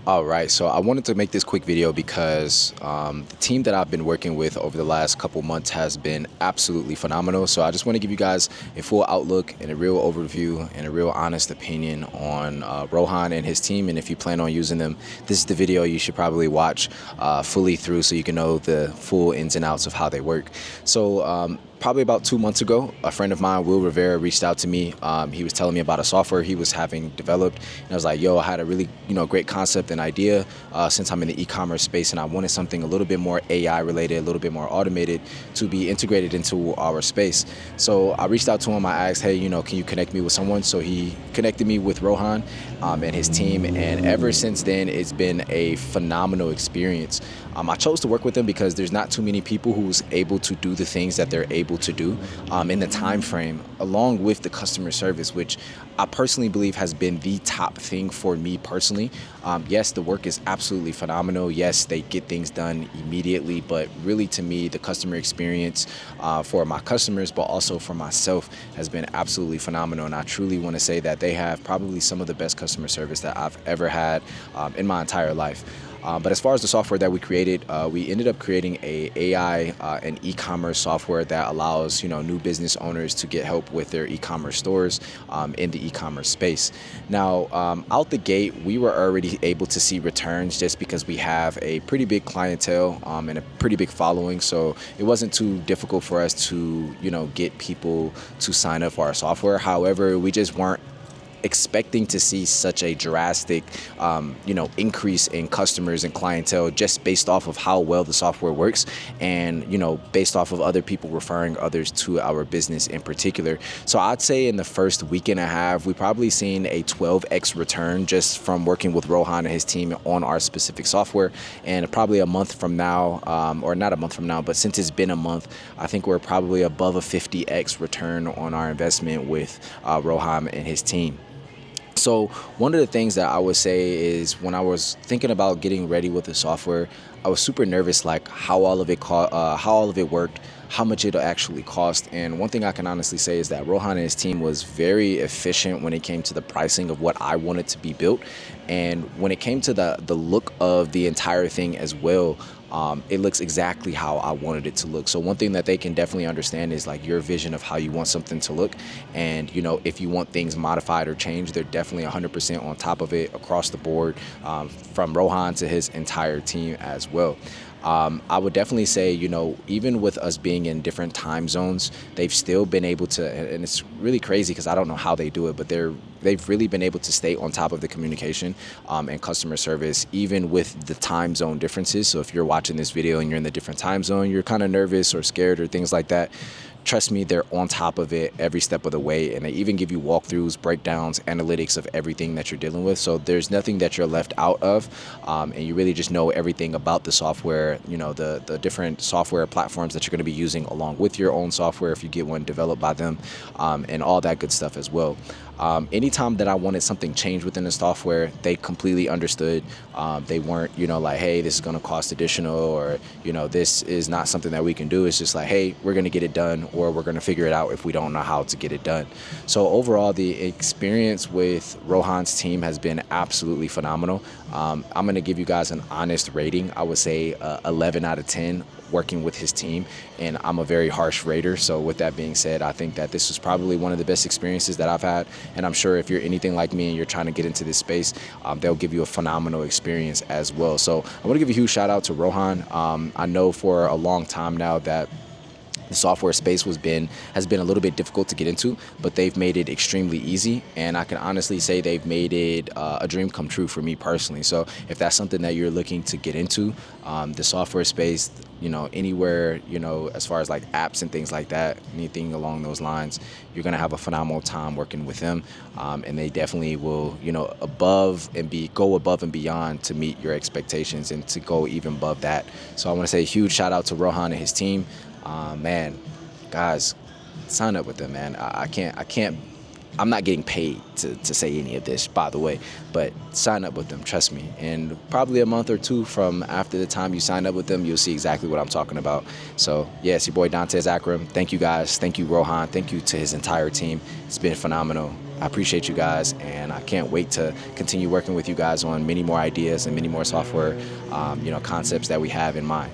All right, so I wanted to make this quick video because the team that I've been working with over the last couple months has been absolutely phenomenal. So I just want to give you guys a full outlook and a real overview and a real honest opinion on Rohan and his team. And if you plan on using them, this is the video you should probably watch fully through so you can know the full ins and outs of how they work. So probably about 2 months ago, a friend of mine, Will Rivera, reached out to me. He was telling me about a software he was having developed, and I was like, "Yo, I had a really, great concept and idea since I'm in the e-commerce space, and I wanted something a little bit more AI related, a little bit more automated, to be integrated into our space." So I reached out to him. I asked, "Hey, can you connect me with someone?" So he connected me with Rohan and his team, and ever since then, it's been a phenomenal experience. I chose to work with them because there's not too many people who's able to do the things that they're able to do in the time frame, along with the customer service, which I personally believe has been the top thing for me personally. Yes, the work is absolutely phenomenal. Yes, they get things done immediately, but really to me, the customer experience for my customers, but also for myself, has been absolutely phenomenal. And I truly want to say that they have probably some of the best customer service that I've ever had in my entire life. But as far as the software that we created, we ended up creating a AI and e-commerce software that allows new business owners to get help with their e-commerce stores in the e-commerce space. Now, out the gate, we were already able to see returns just because we have a pretty big clientele and a pretty big following. So it wasn't too difficult for us to get people to sign up for our software. However, we just weren't expecting to see such a drastic, increase in customers and clientele just based off of how well the software works and, based off of other people referring others to our business in particular. So I'd say in the first week and a half, we probably seen a 12x return just from working with Rohan and his team on our specific software. And probably a month from now, or not a month from now, but since it's been a month, I think we're probably above a 50x return on our investment with Rohan and his team. So one of the things that I would say is when I was thinking about getting ready with the software, I was super nervous, like how all of it how all of it worked, how much it'll actually cost. And one thing I can honestly say is that Rohan and his team was very efficient when it came to the pricing of what I wanted to be built. And when it came to the look of the entire thing as well, it looks exactly how I wanted it to look. So one thing that they can definitely understand is like your vision of how you want something to look. And, if you want things modified or changed, they're definitely 100% on top of it across the board, from Rohan to his entire team as well. I would definitely say, even with us being in different time zones, they've still been able to, and it's really crazy because I don't know how they do it, but they've really been able to stay on top of the communication and customer service, even with the time zone differences. So if you're watching this video and you're in the different time zone, you're kind of nervous or scared or things like that, trust me, they're on top of it every step of the way. And they even give you walkthroughs, breakdowns, analytics of everything that you're dealing with. So there's nothing that you're left out of. And you really just know everything about the software, the different software platforms that you're going to be using along with your own software if you get one developed by them, and all that good stuff as well. Anytime that I wanted something changed within the software, they completely understood. They weren't, like, hey, this is going to cost additional, or, this is not something that we can do. It's just like, hey, we're going to get it done, or we're going to figure it out if we don't know how to get it done. So overall, the experience with Rohan's team has been absolutely phenomenal. I'm going to give you guys an honest rating. I would say 11 out of 10 working with his team, and I'm a very harsh rater. So with that being said, I think that this was probably one of the best experiences that I've had, and I'm sure if you're anything like me and you're trying to get into this space, they'll give you a phenomenal experience as well. So I want to give a huge shout out to Rohan. I know for a long time now that the software space has been a little bit difficult to get into, but they've made it extremely easy, and I can honestly say they've made it a dream come true for me personally. So if that's something that you're looking to get into, the software space, anywhere, as far as like apps and things like that, anything along those lines, you're gonna have a phenomenal time working with them, and they definitely will, go above and beyond to meet your expectations and to go even above that. So I want to say a huge shout out to Rohan and his team. Man, guys, sign up with them, man. I can't, I'm not getting paid to say any of this, by the way, but sign up with them, trust me. And probably a month or two from after the time you sign up with them, you'll see exactly what I'm talking about. So yeah, it's your boy Dontez, Akram. Thank you guys. Thank you, Rohan. Thank you to his entire team. It's been phenomenal. I appreciate you guys, and I can't wait to continue working with you guys on many more ideas and many more software, concepts that we have in mind.